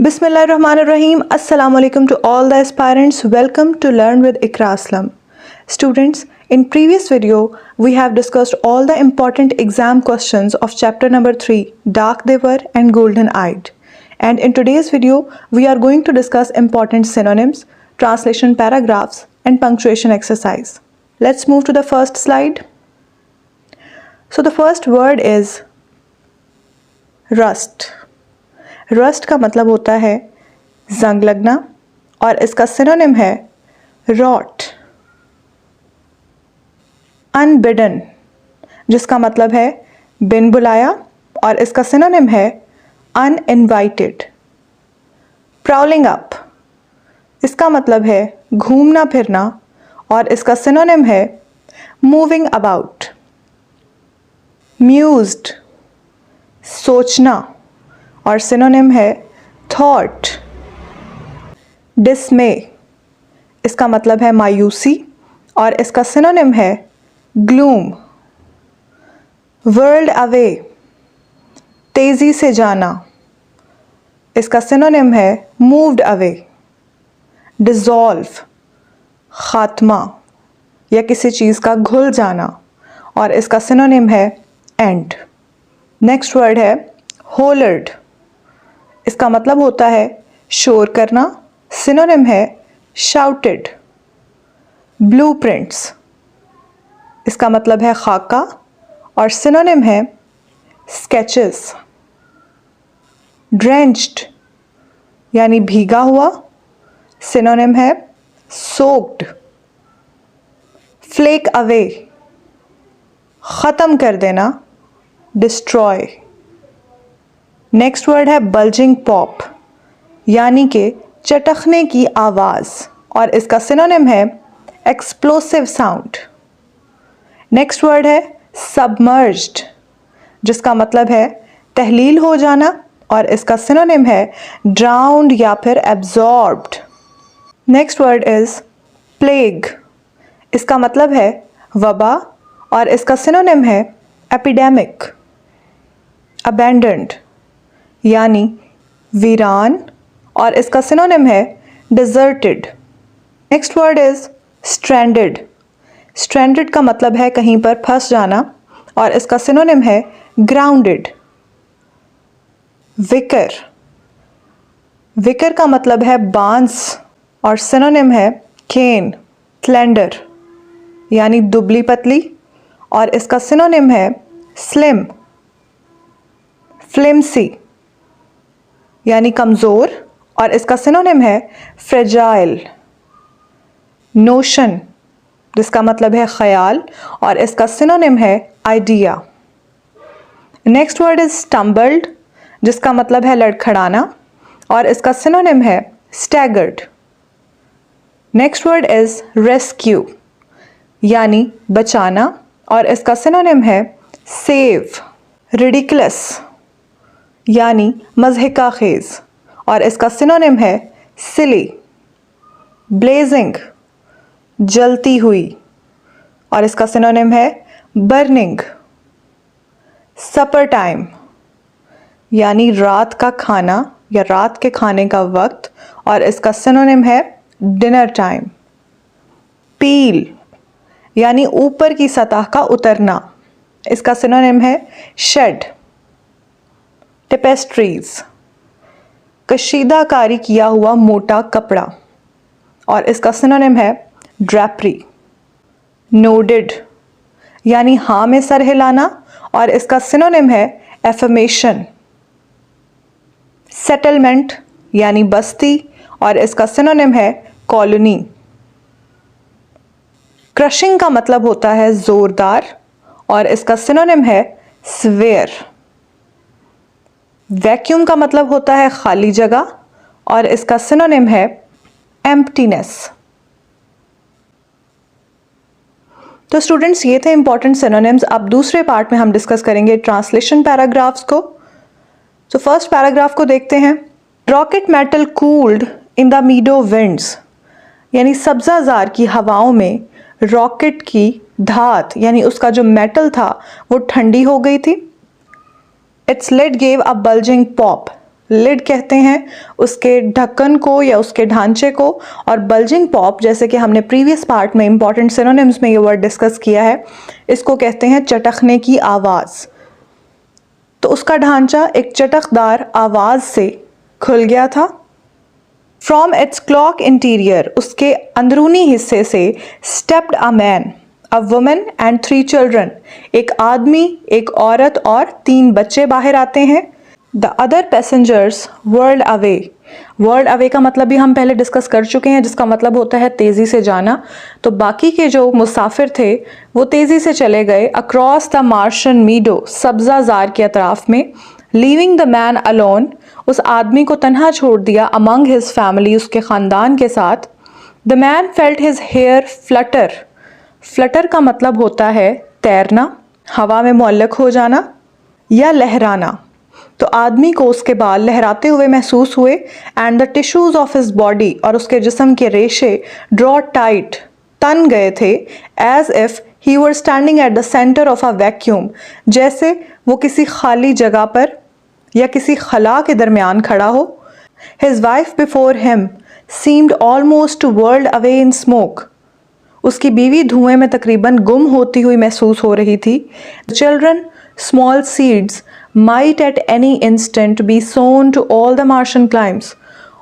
Bismillahirrahmanirrahim. Assalamu alaikum to all the aspirants. Welcome to Learn with Iqra Aslam. Students, in previous video, we have discussed all the important exam questions of chapter number 3, Dark They Were and Golden Eyed. And in today's video, we are going to discuss important synonyms, translation paragraphs, and punctuation exercise. Let's move to the first slide. So the first word is rust. Rust का मतलब होता है जंग लगना और इसका synonym है rot. अनबिडन जिसका मतलब है बिन बुलाया और इसका सिनोनिम है अनइनवाइटेड। प्राउलिंग अप इसका मतलब है घूमना फिरना और इसका सिनोनिम है मूविंग अबाउट। म्यूज्ड सोचना और सिनोनिम है थॉट। डिसमे इसका मतलब है मायूसी और इसका सिनोनिम है ग्लूम। वर्ल्ड अवे तेजी से जाना, इसका सिनोनिम है मूव्ड अवे। डिसॉल्व खात्मा या किसी चीज़ का घुल जाना और इसका सिनोनिम है एंड। नेक्स्ट वर्ड है होलर्ड, इसका मतलब होता है शोर करना, सिनोनिम है शाउटेड। ब्लूप्रिंट्स इसका मतलब है खाका और सिनोनिम है स्केचेस। ड्रेंच्ड यानी भीगा हुआ, सिनोनिम है सोक्ड। फ्लेक अवे ख़त्म कर देना, डिस्ट्रॉय। नेक्स्ट वर्ड है बल्जिंग पॉप यानी कि चटखने की आवाज़ और इसका सिनोनिम है एक्सप्लोसिव साउंड। नेक्स्ट वर्ड है सबमर्ज्ड जिसका मतलब है तहलील हो जाना और इसका सिनोनिम है ड्राउन्ड या फिर absorbed. Next word is plague, इसका मतलब है वबा और इसका सिनोनिम है एपिडेमिक। अबैंडन्ड यानी वीरान और इसका सिनोनिम है deserted. Next word is stranded. Stranded का मतलब है कहीं पर फंस जाना और इसका सिनोनिम है ग्राउंडेड। विकर, विकर का मतलब है बांस और सिनोनिम है केन। स्लेंडर यानी दुबली पतली और इसका सिनोनिम है स्लिम। फ्लिम्सी यानी कमज़ोर और इसका सिनोनिम है फ्रेजाइल। नोशन जिसका मतलब है ख्याल और इसका सिनोनिम है idea. Next word is stumbled जिसका मतलब है लड़खड़ाना और इसका सिनोनिम है staggered. Next word is rescue यानी बचाना और इसका सिनोनिम है सेव। रिडिकुलस यानी मज़हिका खेज़ और इसका सिनोनिम है सिली। ब्लेजिंग जलती हुई और इसका सिनोनिम है बर्निंग। सपर टाइम यानी रात का खाना या रात के खाने का वक्त और इसका सिनोनिम है डिनर टाइम। पील यानी ऊपर की सतह का उतरना, इसका सिनोनिम है शेड। टेपेस्ट्रीज कशीदाकारी किया हुआ मोटा कपड़ा और इसका सिनोनिम है ड्रैपरी। नोडेड यानी हाँ में सर हिलाना और इसका सिनोनिम है एफर्मेशन। सेटलमेंट यानी बस्ती और इसका सिनोनिम है कॉलोनी। क्रशिंग का मतलब होता है जोरदार और इसका सिनोनिम है स्वेयर। वैक्यूम का मतलब होता है खाली जगह और इसका सिनोनिम है एम्प्टीनेस। तो स्टूडेंट्स ये थे इंपॉर्टेंट सिनोनिम्स। अब दूसरे पार्ट में हम डिस्कस करेंगे ट्रांसलेशन पैराग्राफ्स को। तो फर्स्ट पैराग्राफ को देखते हैं। Rocket metal cooled in the मीडो winds यानी सब्जाजार की हवाओं में रॉकेट की धात यानी उसका जो मेटल था वो ठंडी हो गई थी। Its lid gave a bulging pop. Lid कहते हैं उसके ढक्कन को या उसके ढांचे को, और बल्जिंग पॉप, जैसे कि हमने प्रीवियस पार्ट में इंपॉर्टेंट सिनोनिम्स में ये वर्ड डिस्कस किया है, इसको कहते हैं चटकने की आवाज़। तो उसका ढांचा एक चटकदार आवाज़ से खुल गया था। फ्रॉम इट्स क्लॉक इंटीरियर, उसके अंदरूनी हिस्से से stepped a man, a woman and 3 children, एक आदमी, एक औरत और 3 बच्चे बाहर आते हैं। The other passengers world away, world away का मतलब भी हम पहले डिस्कस कर चुके हैं, जिसका मतलब होता है तेज़ी से जाना। तो बाकी के जो मुसाफिर थे वो तेज़ी से चले गए अक्रॉस द मार्शन मीडो, सब्जा जार के अतराफ में। लीविंग द मैन अलोन, उस आदमी को तन्हा छोड़ दिया अमंग हिज फैमिली, उसके ख़ानदान के साथ। The man felt his hair flutter, flutter का मतलब होता है तैरना, हवा में मुअल्लक हो जाना या लहराना। तो आदमी को उसके बाल लहराते हुए महसूस हुए। And the tissues of his body, और उसके जिस्म के रेशे ड्रॉ टाइट, तन गए थे। As if he were standing at the centre of a vacuum, जैसे वो किसी खाली जगह पर या किसी खला के दरमियान खड़ा हो। His wife before him seemed almost two world away in smoke, उसकी बीवी धुएं में तकरीबन गुम होती हुई महसूस हो रही थी। Children small seeds might at any instant be sown to all the Martian climes,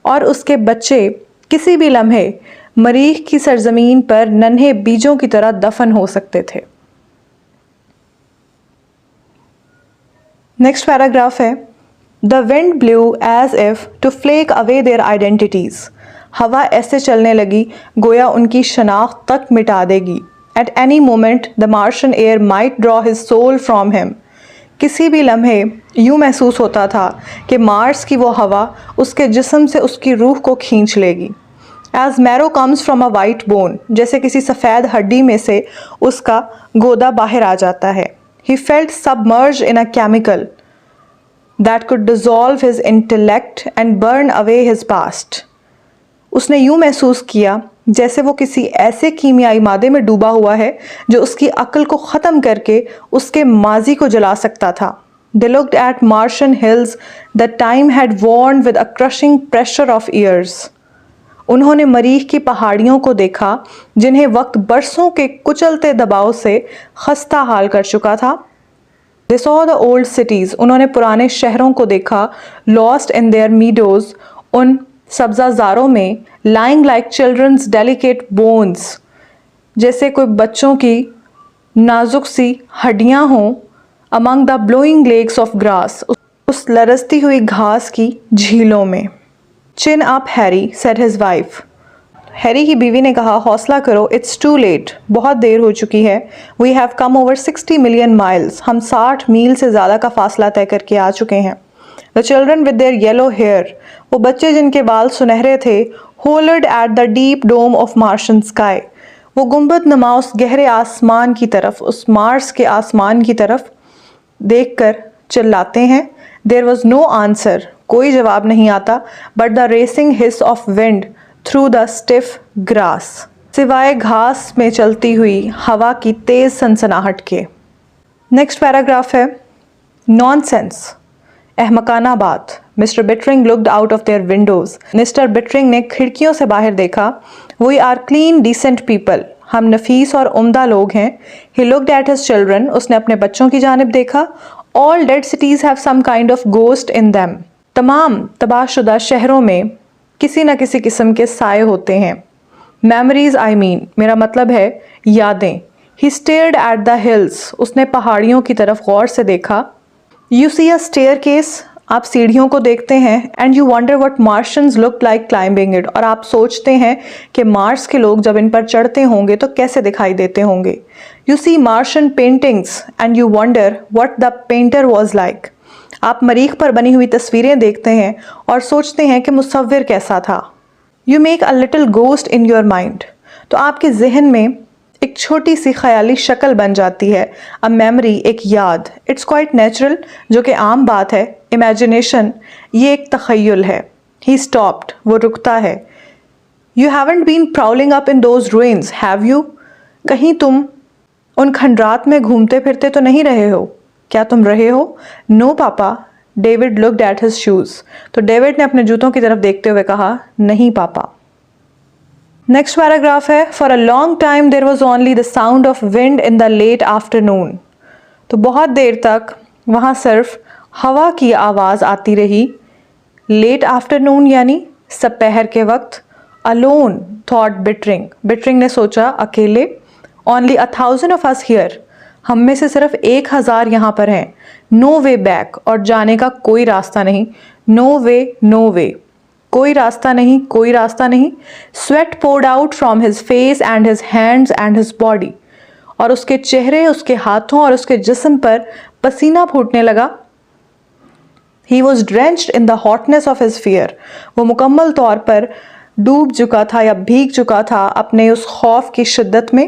और उसके बच्चे किसी भी लम्हे मरीख की सरजमीन पर नन्हे बीजों की तरह दफन हो सकते थे। नेक्स्ट पैराग्राफ है, the wind blew as if to flake away their identities, हवा ऐसे चलने लगी गोया उनकी शनाख्त तक मिटा देगी। At any moment the Martian air might draw his soul from him, किसी भी लम्हे यूँ महसूस होता था कि मार्स की वो हवा उसके जिस्म से उसकी रूह को खींच लेगी। As marrow comes from a white bone, जैसे किसी सफ़ेद हड्डी में से उसका गोदा बाहर आ जाता है। He felt submerge in a chemical that could dissolve his intellect and burn away his past, उसने यूँ महसूस किया जैसे वो किसी ऐसे कीमियाई मादे में डूबा हुआ है जो उसकी अक्ल को ख़त्म करके उसके माजी को जला सकता था। They looked at Martian hills that time had worn with a crushing pressure of years. उन्होंने मरीख की पहाड़ियों को देखा जिन्हें वक्त बरसों के कुचलते दबाव से खस्ता हाल कर चुका था। They saw the old cities, उन्होंने पुराने शहरों को देखा, lost in their meadows, उन सब्ज़ाज़ारों में, lying like children's delicate bones, जैसे कोई बच्चों की नाजुक सी हड्डियां हों, among the blowing lakes of grass, उस लरसती हुई घास की झीलों में। Chin up Harry, said his wife. Harry की बीवी ने कहा, हौसला करो, इट्स टू लेट, बहुत देर हो चुकी है। We have come over 60 million miles, हम 60 मील से ज़्यादा का फासला तय करके आ चुके हैं। The children with their yellow hair, वो बच्चे जिनके बाल सुनहरे थे, hold at the deep dome of Martian sky, वो गुंबद नुमा उस गहरे आसमान की तरफ, उस मार्स के आसमान की तरफ देख कर चिल्लाते हैं। देयर वॉज नो आंसर, कोई जवाब नहीं आता, but the racing his of wind through the stiff grass, सिवाय घास में चलती हुई हवा की तेज सनसनाहट के। नेक्स्ट पैराग्राफ है, नॉनसेंस, अहमकाना बात। Mister Bittering looked out of their windows, mister Bittering ने खिड़कियों से बाहर देखा। We are clean decent people, हम नफीस और उम्दा लोग हैं। He looked at his children, उसने अपने बच्चों की जानिब देखा। All dead cities have some kind of ghost in them, तमाम तबाहशुदा शहरों में किसी न किसी किस्म के साए होते हैं। मेमोरीज आई मीन, मेरा मतलब है यादें। ही स्टेयर्ड एट द हिल्स, उसने पहाड़ियों की तरफ गौर से देखा। यू सी अ स्टेयरकेस, आप सीढ़ियों को देखते हैं। And you wonder what Martians look like climbing it, और आप सोचते हैं कि मार्स के लोग जब इन पर चढ़ते होंगे तो कैसे दिखाई देते होंगे। You see Martian paintings and you wonder what the painter was like, आप मरीख पर बनी हुई तस्वीरें देखते हैं और सोचते हैं कि मुसव्विर कैसा था। You make a little ghost in your mind, तो आपके जहन में एक छोटी सी ख्याली शक्ल बन जाती है। अ मेमोरी, एक याद। इट्स क्वाइट नेचुरल, जो कि आम बात है। इमेजिनेशन, ये एक तखय्युल है। ही स्टॉप्ड, वो रुकता है। You haven't been prowling up in those ruins have you, कहीं तुम उन खंडरात में घूमते फिरते तो नहीं रहे हो? क्या तुम रहे हो? नो पापा, David looked at his shoes. तो डेविड ने अपने जूतों की तरफ देखते हुए कहा, नहीं पापा। नेक्स्ट पैराग्राफ है, for a long time there was only the sound of wind in the late afternoon. तो बहुत देर तक वहाँ सिर्फ हवा की आवाज़ आती रही। लेट आफ्टरनून यानी दोपहर के वक्त। अलोन थॉट बिटरिंग, बिटरिंग ने सोचा अकेले। ओनली 1,000 ऑफ अस हियर, हम में से सिर्फ 1,000 यहाँ पर हैं। नो वे बैक, और जाने का कोई रास्ता नहीं। नो वे, कोई रास्ता नहीं, कोई रास्ता नहीं। Sweat poured out from his face and his hands and his body, और उसके चेहरे, उसके हाथों और उसके जिस्म पर पसीना फूटने लगा। He was drenched in the hotness of his fear. वो मुकम्मल तौर पर डूब चुका था या भीग चुका था अपने उस खौफ की शिद्दत में।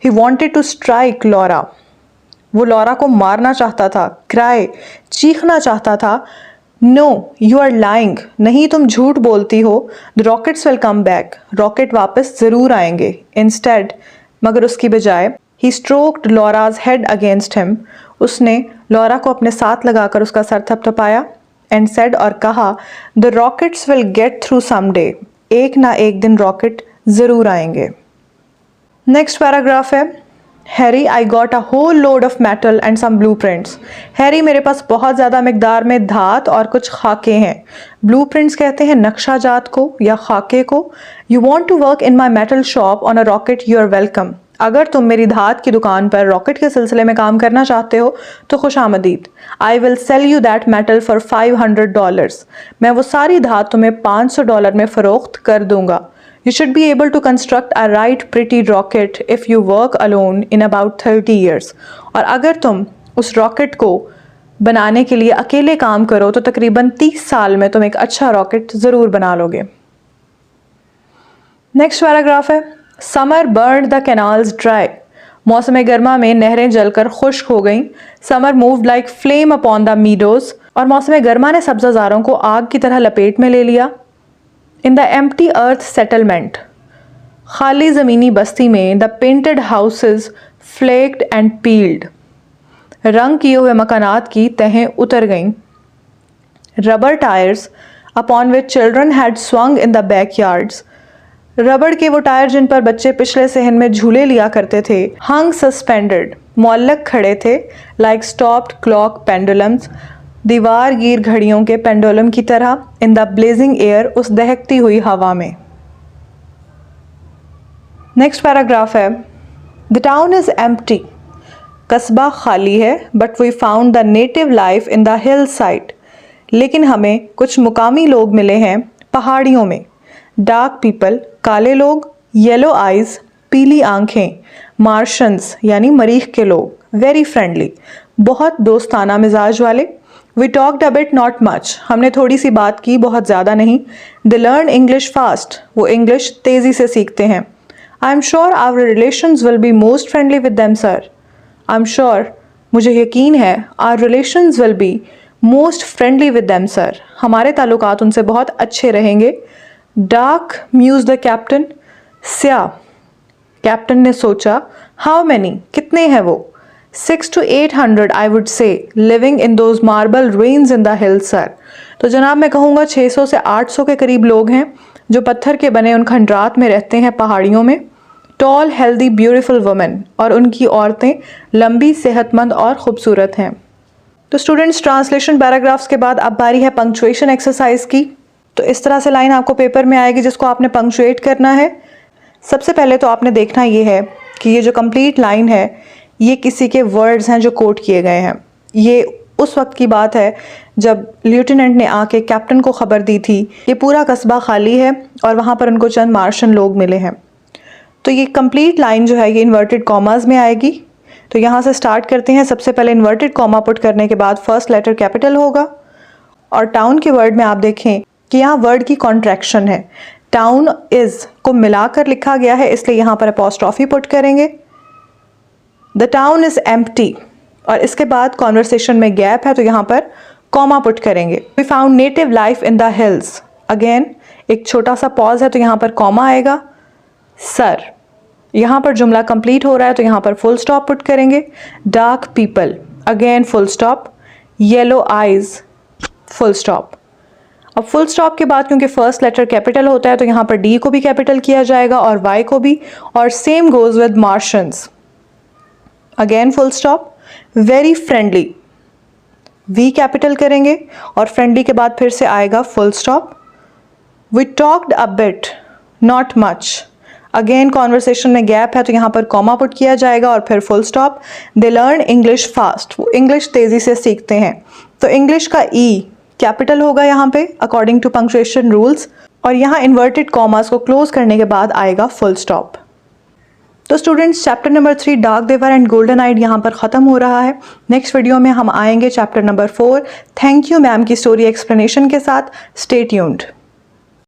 He wanted to strike Laura. वो लॉरा को मारना चाहता था। Cry, चीखना चाहता था। No, you are lying. नहीं, तुम झूठ बोलती हो। The rockets will come back. Rocket वापस ज़रूर आएंगे। Instead, मगर उसकी बजाय, He stroked Laura's head against him. उसने लॉरा को अपने साथ लगाकर उसका सर थपथपाया। And said, और कहा, The rockets will get through someday. एक ना एक दिन रॉकेट ज़रूर आएंगे। नेक्स्ट पैराग्राफ है, Harry I got a whole load of metal and some blueprints. Harry मेरे पास बहुत ज़्यादा मिकदार में धात और कुछ खाके हैं। ब्लूप्रिंट्स कहते हैं नक्शा जात को या खाके को। You want to work in my metal shop on a rocket, you are welcome. अगर तुम मेरी धात की दुकान पर रॉकेट के सिलसिले में काम करना चाहते हो तो खुश आमदीद। I will sell you that metal for $500। मैं वो सारी धात तुम्हें $500 में फ़रोख्त कर दूंगा। You should be able to construct a right pretty rocket if you work alone in about 30 years. और अगर तुम उस रॉकेट को बनाने के लिए अकेले काम करो तो तकरीबन 30 साल में तुम एक अच्छा रॉकेट ज़रूर बना लोगे। नेक्स्ट पैराग्राफ है, summer burned the canals dry. मौसम गर्मा में नहरें जलकर खुश्क हो गईं। Summer moved like flame upon the meadows. और मौसम गर्मा ने सब्ज़ाज़ारों को आग की तरह लपेट में ले लिया। In the empty earth settlement, खाली ज़मीनी बस्ती में, the painted houses flaked and peeled, रंग किए हुए मकानात की तहें उतर गईं। Rubber tyres upon which children had swung in the backyards, रबड़ के वो टायर जिन पर बच्चे पिछले सहन में झूले लिया करते थे, हंग सस्पेंडेड, मुअल्लक खड़े थे, लाइक स्टॉप्ड क्लॉक पेंडुलम्स, दीवार गिर घड़ियों के पेंडुलम की तरह, इन द ब्लेजिंग एयर, उस दहकती हुई हवा में। नेक्स्ट पैराग्राफ है, द टाउन इज एम्प्टी, कस्बा खाली है, but we found the native life in the hill side, लेकिन हमें कुछ मुकामी लोग मिले हैं पहाड़ियों में। डार्क पीपल, काले लोग, येलो आइज, पीली आंखें, मार्शंस यानी मरीख के लोग, वेरी फ्रेंडली, बहुत दोस्ताना मिजाज वाले। We talked a bit not much, हमने थोड़ी सी बात की, बहुत ज़्यादा नहीं। दे लर्न इंग्लिश फास्ट, वो इंग्लिश तेज़ी से सीखते हैं। I am sure our relations will be most friendly with them sir, I am sure, मुझे यकीन है, our relations will be most friendly with them sir, हमारे ताल्लुकात उनसे बहुत अच्छे रहेंगे। डार्क म्यूज द कैप्टन, स्या, कैप्टन ने सोचा। हाउ मैनी, कितने हैं वो? 600 to 800 I would say, living in those marble ruins in the hill sir. तो जनाब मैं कहूँगा 600 से 800 के करीब लोग हैं जो पत्थर के बने उन खंडरात में रहते हैं पहाड़ियों में। टॉल हेल्दी ब्यूटीफुल वुमेन, और उनकी औरतें लंबी सेहतमंद और ख़ूबसूरत हैं। तो स्टूडेंट्स, ट्रांसलेशन पैराग्राफ्स के बाद अब बारी है पंक्चुएशन एक्सरसाइज की। तो इस तरह से लाइन आपको पेपर में आएगी जिसको आपने पंक्चुएट करना है। सबसे पहले तो आपने देखना ये है कि ये जो कंप्लीट लाइन है ये किसी के वर्ड्स हैं जो कोट किए गए हैं। ये उस वक्त की बात है जब लेफ्टिनेंट ने आके कैप्टन को खबर दी थी ये पूरा कस्बा खाली है और वहाँ पर उनको चंद मार्शन लोग मिले हैं। तो ये कंप्लीट लाइन जो है ये इन्वर्टेड कॉमास में आएगी। तो यहाँ से स्टार्ट करते हैं। सबसे पहले इन्वर्टेड कॉमा पुट करने के बाद फर्स्ट लेटर कैपिटल होगा। और टाउन के वर्ड में आप देखें कि यहाँ वर्ड की कॉन्ट्रैक्शन है। टाउन इज को मिलाकर लिखा गया है इसलिए यहाँ पर अपॉस्ट्रॉफी पुट करेंगे। द टाउन इज एम्प्टी, और इसके बाद कॉन्वर्सेशन में गैप है तो यहाँ पर कॉमा पुट करेंगे। We found native life in the hills, again एक छोटा सा पॉज है तो यहाँ पर कॉमा आएगा। सर, यहाँ पर जुमला कंप्लीट हो रहा है तो यहाँ पर फुल स्टॉप पुट करेंगे। Dark people, again full stop. Yellow eyes, full stop. अब फुल स्टॉप के बाद क्योंकि फर्स्ट लेटर कैपिटल होता है तो यहाँ पर डी को भी कैपिटल किया जाएगा और वाई को भी, और same goes with Martians. Again full stop. Very friendly, V capital करेंगे और फ्रेंडली के बाद फिर से आएगा full stop. We talked a bit, not much. Again conversation में गैप है तो यहाँ पर कॉमा पुट किया जाएगा और फिर फुल स्टॉप। दे लर्न इंग्लिश फास्ट, वो इंग्लिश तेज़ी से सीखते हैं। तो इंग्लिश का ई कैपिटल होगा यहाँ पे अकॉर्डिंग टू पंक्चुएशन रूल्स, और यहाँ इन्वर्टेड कॉमास को क्लोज करने के बाद आएगा फुल स्टॉप। तो students, chapter number 3 dark they were and golden eyed यहाँ पर ख़त्म हो रहा है। नेक्स्ट वीडियो में हम आएंगे chapter number 4 thank you ma'am की स्टोरी एक्सप्लेनेशन के साथ। Stay tuned.